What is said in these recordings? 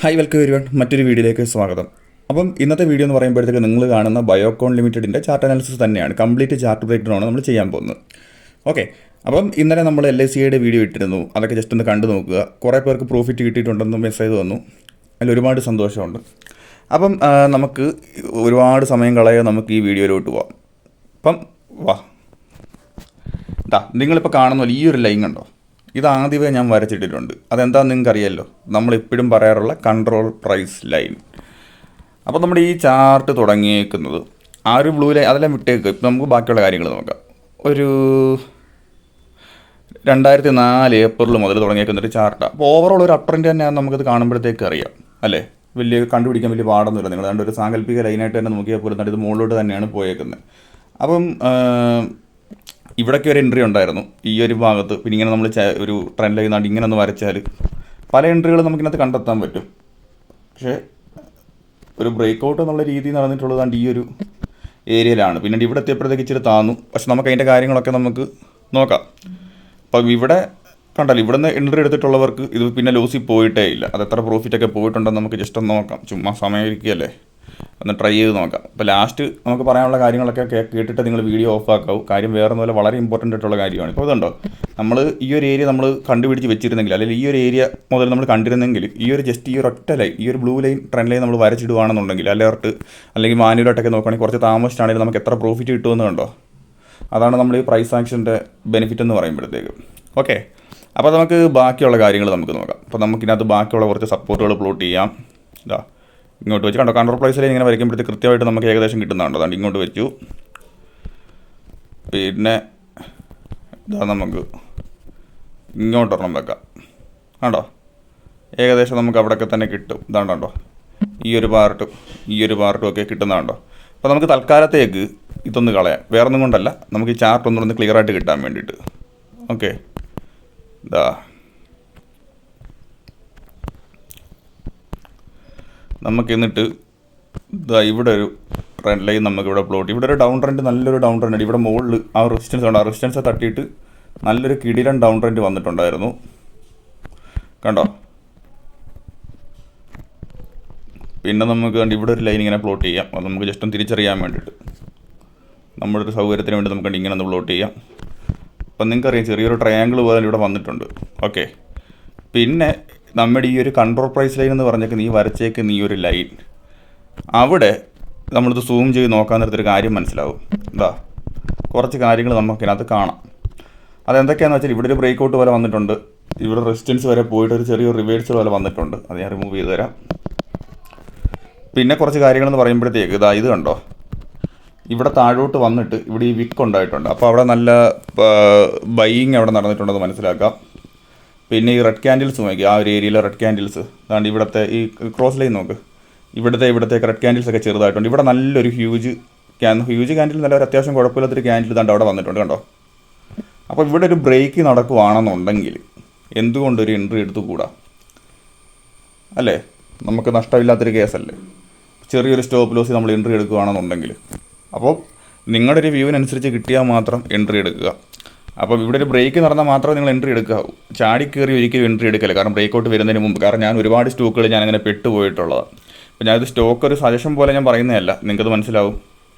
Hi welcome everyone മറ്റൊരു വീഡിയോയിലേക്ക് സ്വാഗതം. അപ്പം ഇന്നത്തെ വീഡിയോ എന്ന് പറയുമ്പോഴത്തേക്ക് നിങ്ങൾ കാണുന്ന ബയോകോൺ ലിമിറ്റഡിൻ്റെ ചാർട്ട് അനാലിസിസ് തന്നെയാണ്. കംപ്ലീറ്റ് ചാർട്ട് ബ്രേക്ക് ഡൗൺ ആണ് നമ്മൾ ചെയ്യാൻ പോകുന്നത്. ഓക്കെ, അപ്പം ഇന്നലെ നമ്മൾ LICയുടെ വീഡിയോ ഇട്ടിരുന്നു. അതൊക്കെ ജസ്റ്റ് ഒന്ന് കണ്ടു നോക്കുക. കുറേ പേർക്ക് പ്രോഫിറ്റ് കിട്ടിയിട്ടുണ്ടെന്ന് മെസ്സേജ് വന്നു. അതിൽ ഒരുപാട് സന്തോഷമുണ്ട്. അപ്പം നമുക്ക് ഒരുപാട് സമയം കളയാൻ നമുക്ക് ഈ വീഡിയോയിലോട്ട് പോവാം. അപ്പം വാ, നിങ്ങളിപ്പോൾ കാണുന്ന പോലെ ഈ ഒരു ലൈൻ കണ്ടോ, ഇത് ആദ്യമേ ഞാൻ വരച്ചിട്ടിട്ടുണ്ട്. അതെന്താണെന്ന് നിങ്ങൾക്ക് അറിയാമല്ലോ, നമ്മളിപ്പോഴും പറയാറുള്ള കൺട്രോൾ പ്രൈസ് ലൈൻ. അപ്പോൾ നമ്മുടെ ഈ ചാർട്ട് തുടങ്ങിയേക്കുന്നത് ആ ഒരു ബ്ലൂ ലൈൻ, അതെല്ലാം വിട്ടേക്ക്. ഇപ്പം നമുക്ക് ബാക്കിയുള്ള കാര്യങ്ങൾ നോക്കാം. ഒരു 2004 ഏപ്രിൽ മുതൽ തുടങ്ങിയേക്കുന്നൊരു ചാർട്ടാണ്. അപ്പോൾ ഓവറോൾ ഒരു അപ് ട്രെൻഡ് തന്നെയാണ് നമുക്കത് കാണുമ്പോഴത്തേക്ക് അറിയാം അല്ലേ. വലിയ കണ്ടുപിടിക്കാൻ വലിയ പാടൊന്നുമില്ല. നിങ്ങൾ കണ്ട ഒരു സാങ്കല്പിക ലൈനായിട്ട് തന്നെ നോക്കിയാൽ പോലും ഇത് മുകളിലോട്ട് തന്നെയാണ് പോയേക്കുന്നത്. അപ്പം ഇവിടേക്ക് ഒരു എൻട്രി ഉണ്ടായിരുന്നു ഈ ഒരു ഭാഗത്ത്. പിന്നെ ഇങ്ങനെ നമ്മൾ ഒരു ട്രെൻഡ് ലൈൻ നാണ്ട് ഇങ്ങനെ ഒന്ന് വരച്ചാൽ പല എൻട്രികളും നമുക്കിനകത്ത് കണ്ടെത്താൻ പറ്റും. പക്ഷേ ഒരു ബ്രേക്ക് ഔട്ട് എന്നുള്ള രീതി നടന്നിട്ടുള്ളതാണ്ട് ഈ ഒരു ഏരിയയിലാണ്. പിന്നെ ഇവിടെ എത്തിയപ്പോഴത്തേക്ക് ഇച്ചിരി താന്നു. പക്ഷെ നമുക്ക് അതിൻ്റെ കാര്യങ്ങളൊക്കെ നമുക്ക് നോക്കാം. അപ്പം ഇവിടെ കണ്ടല്ലോ, ഇവിടെ നിന്ന് എൻട്രി എടുത്തിട്ടുള്ളവർക്ക് ഇത് പിന്നെ ലോസിൽ പോയിട്ടേ ഇല്ല. അത് എത്ര പ്രോഫിറ്റൊക്കെ പോയിട്ടുണ്ടെന്ന് നമുക്ക് ജസ്റ്റ് ഒന്ന് നോക്കാം. ചുമ്മാ സമയമായിരിക്കുകയല്ലേ, ഒന്ന് ട്രൈ ചെയ്ത് നോക്കാം. അപ്പോൾ ലാസ്റ്റ് നമുക്ക് പറയാനുള്ള കാര്യങ്ങളൊക്കെ കേട്ടിട്ട് നിങ്ങൾ വീഡിയോ ഓഫ് ആക്കാവും. കാര്യം വേറെ ഒന്നുമല്ല, വളരെ ഇമ്പോർട്ടൻ്റ് ആയിട്ടുള്ള കാര്യമാണ്. ഇപ്പോൾ അതുണ്ടോ, നമ്മൾ ഈ ഒരു ഏരിയ നമ്മൾ കണ്ടുപിടിച്ച് വെച്ചിരുന്നെങ്കിൽ, അല്ലെങ്കിൽ ഈ ഒരു ഏരിയ മുതൽ നമ്മൾ കണ്ടിരുന്നെങ്കിൽ, ഈ ഒരു ജസ്റ്റ് ഈ ഒരു ഒറ്റ ലൈൻ, ഈ ഒരു ബ്ലൂ ലൈൻ ട്രെൻഡ് ലൈൻ നമ്മൾ വരച്ചിടുകയാണെന്നുണ്ടെങ്കിൽ, അലേർട്ട് അല്ലെങ്കിൽ മാനുവലായിട്ടൊക്കെ നോക്കുകയാണെങ്കിൽ കുറച്ച് താമസിച്ചാണെങ്കിൽ നമുക്ക് എത്ര പ്രോഫിറ്റ് കിട്ടുമെന്ന് കണ്ടോ. അതാണ് നമ്മൾ ഈ പ്രൈസ് ആക്ഷൻ്റെ ബെനിഫിറ്റ് എന്ന് പറയുമ്പോഴത്തേക്ക്. ഓക്കെ, അപ്പോൾ നമുക്ക് ബാക്കിയുള്ള കാര്യങ്ങൾ നമുക്ക് നോക്കാം. അപ്പോൾ നമുക്കിനകത്ത് ബാക്കിയുള്ള കുറച്ച് സപ്പോർട്ടുകൾ പ്ലോട്ട് ചെയ്യാം. ഇങ്ങോട്ട് വെച്ച് കണ്ടോ, കൺട്രോൾ പ്രൈസിൽ ഇങ്ങനെ വരയ്ക്കുമ്പോഴത്തേക്ക് കൃത്യമായിട്ട് നമുക്ക് ഏകദേശം കിട്ടുന്നുണ്ടോ. അതുകൊണ്ട് ഇങ്ങോട്ട് വെച്ചു. പിന്നെ നമുക്ക് ഇങ്ങോട്ടൊരെണ്ണം വെക്കാം. കണ്ടോ, ഏകദേശം നമുക്ക് അവിടെയൊക്കെ തന്നെ കിട്ടും. ഇതാണ്ടോ, ഈ ഒരു പാർട്ടും ഒക്കെ കിട്ടുന്നതാണ്ടോ. അപ്പോൾ നമുക്ക് തൽക്കാലത്തേക്ക് ഇതൊന്ന് കളയാം. വേറൊന്നും കൊണ്ടല്ല, നമുക്ക് ഈ ചാർട്ട് ഒന്നൊന്ന് ക്ലിയർ ആയിട്ട് കിട്ടാൻ വേണ്ടിയിട്ട്. ഓക്കെ, നമുക്ക് എന്നിട്ട് ഇവിടെ ഒരു ട്രെൻഡ് ലൈൻ നമുക്കിവിടെ പ്ലോട്ട്. ഇവിടെ ഒരു ഡൗൺ ട്രെൻഡ്, നല്ലൊരു ഡൗൺ ട്രെൻഡ്. ഇവിടെ മുകളിൽ ആ റെസിസ്റ്റൻസ് ഉണ്ട്. ആ റെസിസ്റ്റൻസ് തട്ടിയിട്ട് നല്ലൊരു കിടിലൻ ഡൗൺ ട്രെൻഡ് വന്നിട്ടുണ്ടായിരുന്നു. കണ്ടോ, പിന്നെ നമുക്ക് കണ്ട് ഇവിടെ ഒരു ലൈൻ ഇങ്ങനെ പ്ലോട്ട് ചെയ്യാം. അത് നമുക്ക് ജസ്റ്റ് ഒന്ന് തിരിച്ചറിയാൻ വേണ്ടിയിട്ട്, നമ്മുടെ ഒരു സൗകര്യത്തിന് വേണ്ടി നമുക്ക് ഇങ്ങനെ ഒന്ന് പ്ലോട്ട് ചെയ്യാം. അപ്പം നിങ്ങൾക്കറിയാം, ചെറിയൊരു ട്രയാങ്കിൾ പോലെ ഇവിടെ വന്നിട്ടുണ്ട്. ഓക്കെ, പിന്നെ നമ്മുടെ ഈ ഒരു കൺട്രോൾ പ്രൈസ് ലൈൻ എന്ന് പറഞ്ഞേക്കുന്ന ഈ വരച്ചേക്കുന്ന ഈ ഒരു ലൈൻ, അവിടെ നമ്മളിത് സൂം ചെയ്ത് നോക്കാൻ നേരത്തൊരു കാര്യം മനസ്സിലാവും. കുറച്ച് കാര്യങ്ങൾ നമുക്കിനകത്ത് കാണാം. അതെന്തൊക്കെയാണെന്ന് വെച്ചാൽ, ഇവിടെ ഒരു ബ്രേക്ക് ഔട്ട് പോലെ വന്നിട്ടുണ്ട്. ഇവിടെ റെസിസ്റ്റൻസ് വരെ പോയിട്ട് ഒരു ചെറിയൊരു റിവേഴ്സൽ പോലെ വന്നിട്ടുണ്ട്. അത് ഞാൻ റിമൂവ് ചെയ്ത് തരാം. പിന്നെ കുറച്ച് കാര്യങ്ങളെന്ന് പറയുമ്പോഴത്തേക്ക് ഇത് കണ്ടോ, ഇവിടെ താഴോട്ട് വന്നിട്ട് ഇവിടെ ഈ വിക്ക് ഉണ്ടായിട്ടുണ്ട്. അപ്പോൾ അവിടെ നല്ല ബൈയിങ് അവിടെ നടന്നിട്ടുണ്ടെന്ന് മനസ്സിലാക്കാം. പിന്നെ ഈ റെഡ് ക്യാൻഡിൽസ് നോക്കി, ആ ഒരു ഏരിയയിലെ റെഡ് ക്യാൻഡിൽസ്, അതാണ്ട് ഇവിടുത്തെ ഈ ക്രോസ് ലൈൻ നോക്ക്, ഇവിടത്തേക്ക് റെഡ് ക്യാൻഡിൽസ് ഒക്കെ ചെറുതായിട്ടുണ്ട്. ഇവിടെ നല്ലൊരു ഹ്യൂജ് ക്യാൻഡിൽ, നല്ല ഒരു അത്യാവശ്യം കുഴപ്പമില്ലാത്തൊരു ക്യാൻഡിൽ ഇതാണ്ട് അവിടെ വന്നിട്ടുണ്ട്. കണ്ടോ, അപ്പോൾ ഇവിടെ ഒരു ബ്രേക്ക് നടക്കുവാണെന്നുണ്ടെങ്കിൽ എന്തുകൊണ്ടൊരു എൻട്രി എടുത്തുകൂടാ അല്ലേ. നമുക്ക് നഷ്ടമില്ലാത്തൊരു കേസല്ലേ. ചെറിയൊരു സ്റ്റോപ്പ് ലോസ് നമ്മൾ എൻട്രി എടുക്കുകയാണെന്നുണ്ടെങ്കിൽ, അപ്പോൾ നിങ്ങളുടെ ഒരു വ്യൂവിനനുസരിച്ച് കിട്ടിയാൽ മാത്രം എൻട്രി എടുക്കുക. അപ്പോൾ ഇവിടെ ഒരു ബ്രേക്ക് നടന്നാൽ മാത്രമേ നിങ്ങൾ എൻട്രി എടുക്കാവൂ. ചാടി കയറി ഒരിക്കലും എൻട്രി എടുക്കില്ല. കാരണം ബ്രേക്ക് ഔട്ട് വരുന്നതിന് മുമ്പ്. കാരണം ഞാൻ ഒരുപാട് സ്റ്റോക്കുകൾ ഞാനങ്ങനെ പെട്ടുപോയിട്ടുള്ളതാണ്. അപ്പോൾ ഞാനത് സ്റ്റോക്ക് ഒരു സജഷൻ പോലെ ഞാൻ പറയുന്നതല്ല, നിങ്ങൾക്കത് മനസ്സിലാവും.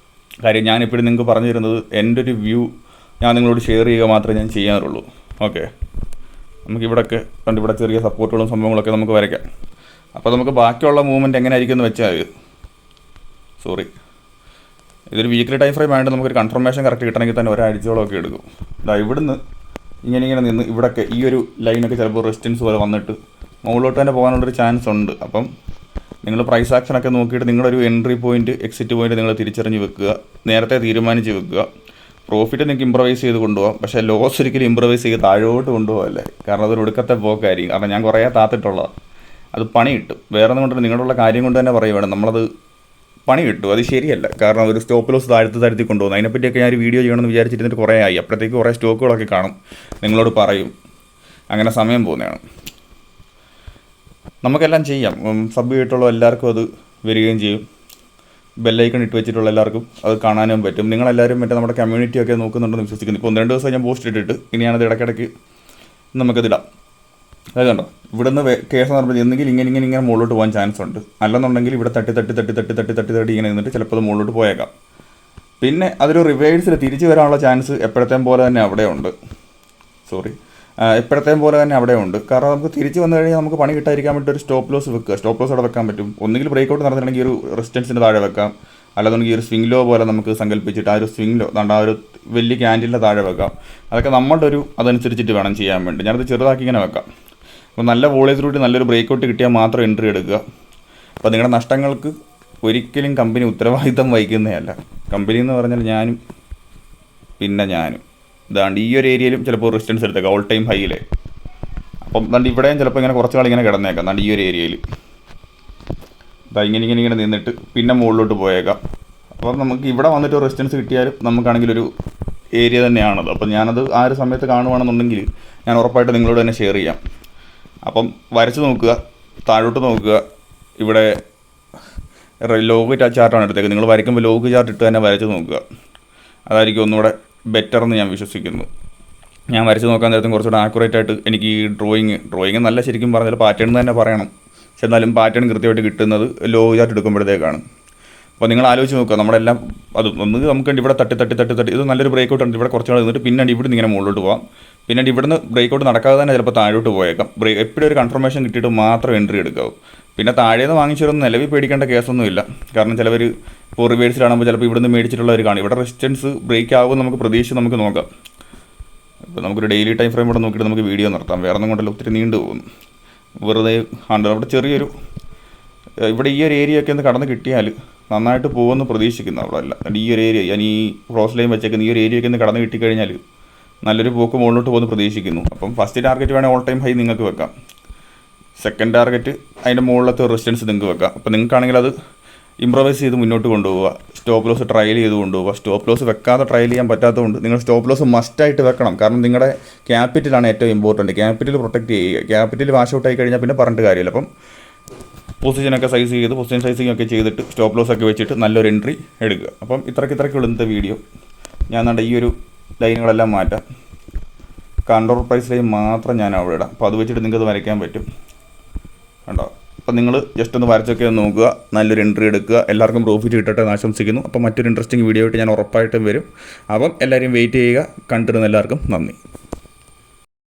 കാര്യം ഞാനിപ്പോഴും നിങ്ങൾക്ക് പറഞ്ഞു തരുന്നത് എൻ്റെ ഒരു വ്യൂ ഞാൻ നിങ്ങളോട് ഷെയർ ചെയ്യുക മാത്രമേ ഞാൻ ചെയ്യാറുള്ളൂ. ഓക്കെ, നമുക്കിവിടെയൊക്കെ കണ്ട് ഇവിടെ ചെറിയ സപ്പോർട്ടുകളും സംഭവങ്ങളൊക്കെ നമുക്ക് വരയ്ക്കാം. അപ്പോൾ നമുക്ക് ബാക്കിയുള്ള മൂവ്മെൻറ്റ് എങ്ങനെ ആയിരിക്കും എന്ന് വെച്ചാൽ, ഇതൊരു വീക്ക്ലി ടൈം ഫ്രെയിം ആയതുകൊണ്ട് നമുക്കൊരു കൺഫർമേഷൻ കറക്റ്റ് കിട്ടണമെങ്കിൽ തന്നെ ഒരാഴ്ചയോളമൊക്കെ എടുക്കും. ഇവിടുന്ന് ഇങ്ങനെ നിന്ന് ഇവിടെയൊക്കെ ഈ ഒരു ലൈനൊക്കെ ചിലപ്പോൾ റെസിസ്റ്റൻസ് പോലെ വന്നിട്ട് മുകളിലോട്ട് തന്നെ പോകാനുള്ളൊരു ചാൻസ് ഉണ്ട്. അപ്പം നിങ്ങൾ പ്രൈസ് ആക്ഷനൊക്കെ നോക്കിയിട്ട് നിങ്ങളൊരു എൻട്രി പോയിൻറ്റ്, എക്സിറ്റ് പോയിൻറ്റ് നിങ്ങൾ തിരിച്ചറിഞ്ഞ് വെക്കുക. നേരത്തെ തീരുമാനിച്ച് വെക്കുക. പ്രോഫിറ്റ് നിങ്ങൾക്ക് ഇമ്പ്രവൈസ് ചെയ്ത് കൊണ്ടുപോകാം. പക്ഷേ ലോസ് ഒരിക്കലും ഇമ്പ്രവൈസ് ചെയ്ത് താഴോട്ട് കൊണ്ടുപോകല്ലേ. കാരണം അതൊരു ഒടുക്കത്തെ പോക്കായിരിക്കും. കാരണം ഞാൻ കുറേ താത്തിട്ടുള്ളതാണ്. അത് പണി കിട്ടും. വേറെ ഒന്നും കൊണ്ടിട്ട് നിങ്ങളുള്ള കാര്യം കൊണ്ട് തന്നെ പറയുവാണ്, നമ്മളത് പണി കിട്ടും. അത് ശരിയല്ല. കാരണം ഒരു സ്റ്റോപ്പ് ലോസ് താഴ്ത്തി കൊണ്ടുപോകുന്നു. അതിനെപ്പറ്റിയൊക്കെ ഞാൻ ഒരു വീഡിയോ ചെയ്യണമെന്ന് വിചാരിച്ചിരുന്നിട്ട് കുറേ ആയി. അപ്പോഴത്തേക്ക് കുറേ സ്റ്റോക്കുകളൊക്കെ കാണും, നിങ്ങളോട് പറയും. അങ്ങനെ സമയം പോകുന്നതാണ്. നമുക്കെല്ലാം ചെയ്യാം. സബ് ചെയ്തിട്ടുള്ള എല്ലാവർക്കും അത് വരികയും ചെയ്യും. ബെല്ലൈക്കൺ ഇട്ട് വെച്ചിട്ടുള്ള എല്ലാവർക്കും അത് കാണാനും പറ്റും. നിങ്ങളെല്ലാവരും മറ്റേ നമ്മുടെ കമ്മ്യൂണിറ്റിയൊക്കെ നോക്കുന്നുണ്ടെന്ന് വിശ്വസിക്കുന്നു. ഇപ്പോൾ 1-2 ദിവസം ഞാൻ പോസ്റ്റ് ഇട്ടിട്ട് ഇനിയാണത് ഇടയ്ക്കിടയ്ക്ക് നമുക്കതിടാം. അത് കണ്ടോ, ഇവിടുന്ന് കേസ് നടന്നത് എന്തെങ്കിലും ഇങ്ങനെ മുകളിലോട്ട് പോകാൻ ചാൻസ് ഉണ്ട്. അല്ലെന്നുണ്ടെങ്കിൽ ഇവിടെ തട്ടി ഇങ്ങനെ നിന്നിട്ട് ചിലപ്പോൾ അത് മുകളിലോട്ട് പോയേക്കാം. പിന്നെ അതൊരു റിവേഴ്സിൽ തിരിച്ച് വരാനുള്ള ചാൻസ് എപ്പോഴത്തേം പോലെ തന്നെ അവിടെ ഉണ്ട്. എപ്പോഴത്തേം പോലെ തന്നെ അവിടെ ഉണ്ട്. കാരണം നമുക്ക് തിരിച്ച് വന്നു കഴിഞ്ഞാൽ നമുക്ക് പണി കിട്ടാതിരിക്കാൻ വേണ്ടി ഒരു സ്റ്റോപ്പ് ലോസ് വെക്കുക. സ്റ്റോപ്പ് ലോസ് അവിടെ വെക്കാൻ പറ്റും. ഒന്നുകിൽ ബ്രേക്ക് ഔട്ട് നടന്നിട്ടുണ്ടെങ്കിൽ ഒരു റെസിസ്റ്റൻസിൻ്റെ താഴെ വെക്കാം. അല്ലാന്നുണ്ടെങ്കിൽ ഒരു സ്വിംഗ് ലോ പോലെ നമുക്ക് സങ്കല്പിച്ചിട്ട് ആ ഒരു സ്വിംഗ് ലോ ആ ഒരു വലിയ ക്യാൻഡിലിൻ്റെ താഴെ വെക്കാം. അതൊക്കെ നമ്മളുടെ ഒരു അതനുസരിച്ചിട്ട് വേണം ചെയ്യാൻ വേണ്ടി. ഞാനത് ചെറുതാക്കി ഇങ്ങനെ വെക്കാം. അപ്പോൾ നല്ല വോളിയത്തിലൂടെ നല്ലൊരു ബ്രേക്ക് ഔട്ട് കിട്ടിയാൽ മാത്രം എൻട്രി എടുക്കുക. അപ്പോൾ നിങ്ങളുടെ നഷ്ടങ്ങൾക്ക് ഒരിക്കലും കമ്പനി ഉത്തരവാദിത്തം വഹിക്കുന്നതല്ല. കമ്പനി എന്ന് പറഞ്ഞാൽ ഞാനും ഇതാണ്ട് ഈ ഒരു ഏരിയയിലും ചിലപ്പോൾ റെസിസ്റ്റൻസ് എടുത്തേക്കാം ഓൾ ടൈം ഹൈയിലെ. അപ്പം ദാണ്ട് ഇവിടെയും ചിലപ്പോൾ ഇങ്ങനെ കുറച്ച് നാൾ ഇങ്ങനെ കിടന്നേക്കാം. ദാണ്ട് ഈ ഒരു ഏരിയയിൽ ഇങ്ങനെ നിന്നിട്ട് പിന്നെ മുകളിലോട്ട് പോയേക്കാം. അപ്പം നമുക്ക് ഇവിടെ വന്നിട്ട് റെസിസ്റ്റൻസ് കിട്ടിയാലും നമുക്കാണെങ്കിൽ ഒരു ഏരിയ തന്നെയാണത്. അപ്പം ഞാനത് ആ ഒരു സമയത്ത് കാണുവാണെന്നുണ്ടെങ്കിൽ ഞാൻ ഉറപ്പായിട്ട് നിങ്ങളോട് തന്നെ ഷെയർ ചെയ്യാം. അപ്പം വരച്ച് നോക്കുക, താഴോട്ട് നോക്കുക. ഇവിടെ ലോഗ് ചാർട്ടാണ് എടുത്തേക്കുന്നത്. നിങ്ങൾ വരയ്ക്കുമ്പോൾ ലോഗ് ചാർട്ട് ഇട്ട് തന്നെ വരച്ച് നോക്കുക. അതായിരിക്കും ഒന്നുകൂടെ ബെറ്റർ എന്ന് ഞാൻ വിശ്വസിക്കുന്നു. ഞാൻ വരച്ച് നോക്കാൻ നേരത്തും കുറച്ചുകൂടെ ആക്യുറേറ്റ് ആയിട്ട് എനിക്ക് ഈ ഡ്രോയിങ് നല്ല ശരിക്കും പറഞ്ഞാൽ പാറ്റേൺ എന്ന് തന്നെ പറയണം. പക്ഷെ എന്നാലും പാറ്റേൺ കൃത്യമായിട്ട് കിട്ടുന്നത് ലോഗ് ചാർട്ട് എടുക്കുമ്പോഴത്തേക്കാണ്. അപ്പോൾ നിങ്ങൾ ആലോചിച്ച് നോക്കുക, നമ്മളെല്ലാം അത് നമുക്ക് ഇവിടെ തട്ടി ഇത് നല്ലൊരു ബ്രേക്ക് ഔട്ട് ഉണ്ട്. ഇവിടെ കുറച്ച് നാൾ നിന്നിട്ട് പിന്നെ ഇവിടുന്ന് ഇങ്ങനെ മുകളിലോട്ട് പോകാം. പിന്നെ ഇവിടുന്ന് ബ്രേക്ക് ഔട്ട് നടക്കാതെ തന്നെ ചിലപ്പോൾ താഴോട്ട് പോയേക്കാം. എപ്പോഴും ഒരു കൺഫർമേഷൻ കിട്ടിയിട്ട് മാത്രം എൻട്രി എടുക്കാവൂ. പിന്നെ താഴേന്ന് വാങ്ങിച്ചവരൊന്നും നിലവിൽ പേടിക്കേണ്ട കേസൊന്നുമില്ല. കാരണം ചിലവർ ഇപ്പോൾ റിവേഴ്സിലാകുമ്പോൾ ചിലപ്പോൾ ഇവിടുന്ന് മേടിച്ചിട്ടുള്ളവർ കാണും. ഇവിടെ റെസിസ്റ്റൻസ് ബ്രേക്ക് ആകുമ്പോൾ നമുക്ക് പ്രതീക്ഷിച്ച് നമുക്ക് നോക്കാം. ഇപ്പോൾ നമുക്കൊരു ഡെയിലി ടൈം ഫ്രെയിം ഇവിടെ നോക്കിയിട്ട് നമുക്ക് വീഡിയോ നിർത്താം. വേറെ ഒന്നും കൊണ്ടല്ല, ഒത്തിരി നീണ്ടു പോകുന്നു. വെറുതെ ഉണ്ട്. അവിടെ ചെറിയൊരു ഇവിടെ ഈ ഒരു ഏരിയ ഒക്കെ ഒന്ന് കടന്ന് കിട്ടിയാൽ നന്നായിട്ട് പോകുമെന്ന് പ്രതീക്ഷിക്കുന്നു. അവിടെ അല്ല ഈ ഒരു ഏരിയ ഞാൻ ഈ ക്രോസ് ലൈൻ വെച്ചേക്കുന്ന ഈ ഒരു ഏരിയ ഒക്കെ ഒന്ന് കടന്ന് കിട്ടിക്കഴിഞ്ഞാൽ നല്ലൊരു പോക്ക് മുകളിലോട്ട് പോകുമെന്ന് പ്രതീക്ഷിക്കുന്നു. അപ്പം ഫസ്റ്റ് ടാർഗറ്റ് വേണേൽ ഓൾ ടൈം ഹൈ നിങ്ങൾക്ക് വെക്കാം. സെക്കൻഡ് ടാർഗറ്റ് അതിൻ്റെ മുകളിലത്തെ റെസിസ്റ്റൻസ് നിങ്ങൾക്ക് വെക്കാം. അപ്പോൾ നിങ്ങൾക്കാണെങ്കിൽ അത് ഇംപ്രവൈസ് ചെയ്ത് മുന്നോട്ട് കൊണ്ടുപോവുക. സ്റ്റോപ്പ് ലോസ് ട്രയൽ ചെയ്ത് കൊണ്ടുപോവുക. സ്റ്റോപ്പ് ലോസ് വെക്കാതെ ട്രയൽ ചെയ്യാൻ പറ്റാത്തതുകൊണ്ട് നിങ്ങൾ സ്റ്റോപ്പ് ലോസ് മസ്റ്റായിട്ട് വെക്കണം. കാരണം നിങ്ങളുടെ ക്യാപിറ്റലാണ് ഏറ്റവും ഇമ്പോർട്ടൻറ്റ്. ക്യാപിറ്റൽ പ്രൊട്ടക്റ്റ് ചെയ്യുക. ക്യാപിറ്റൽ വാഷ് ഔട്ട് ആയി കഴിഞ്ഞാൽ പിന്നെ പറഞ്ഞിട്ട് കാര്യമില്ല. അപ്പം പൊസിഷനൊക്കെ പൊസിഷൻ സൈസിങ് ഒക്കെ ചെയ്തിട്ട് സ്റ്റോപ്പ് ലോസ് ഒക്കെ വെച്ചിട്ട് നല്ലൊരു എൻട്രി എടുക്കുക. അപ്പം ഇത്രയ്ക്കുള്ള ഇന്നത്തെ വീഡിയോ. ഞാൻ ഈ ഒരു ലൈനുകളെല്ലാം മാറ്റാം. കൺട്രോൾ പ്രൈസ് ലൈൻ മാത്രം ഞാൻ അവിടെ ഇടാം. അപ്പോൾ അത് വെച്ചിട്ട് നിങ്ങൾക്കത് വരയ്ക്കാൻ പറ്റും. കണ്ടോ? അപ്പം നിങ്ങൾ ജസ്റ്റ് ഒന്ന് വരച്ചൊക്കെ ഒന്ന് നോക്കുക. നല്ലൊരു എൻട്രി എടുക്കുക. എല്ലാവർക്കും പ്രോഫിറ്റ് കിട്ടട്ടെ എന്ന് ആശംസിക്കുന്നു. അപ്പം മറ്റൊരു ഇൻട്രസ്റ്റിംഗ് വീഡിയോ ആയിട്ട് ഞാൻ ഉറപ്പായിട്ടും വരും. അപ്പം എല്ലാവരും വെയിറ്റ് ചെയ്യുക. കണ്ടിരുന്ന എല്ലാവർക്കും നന്ദി.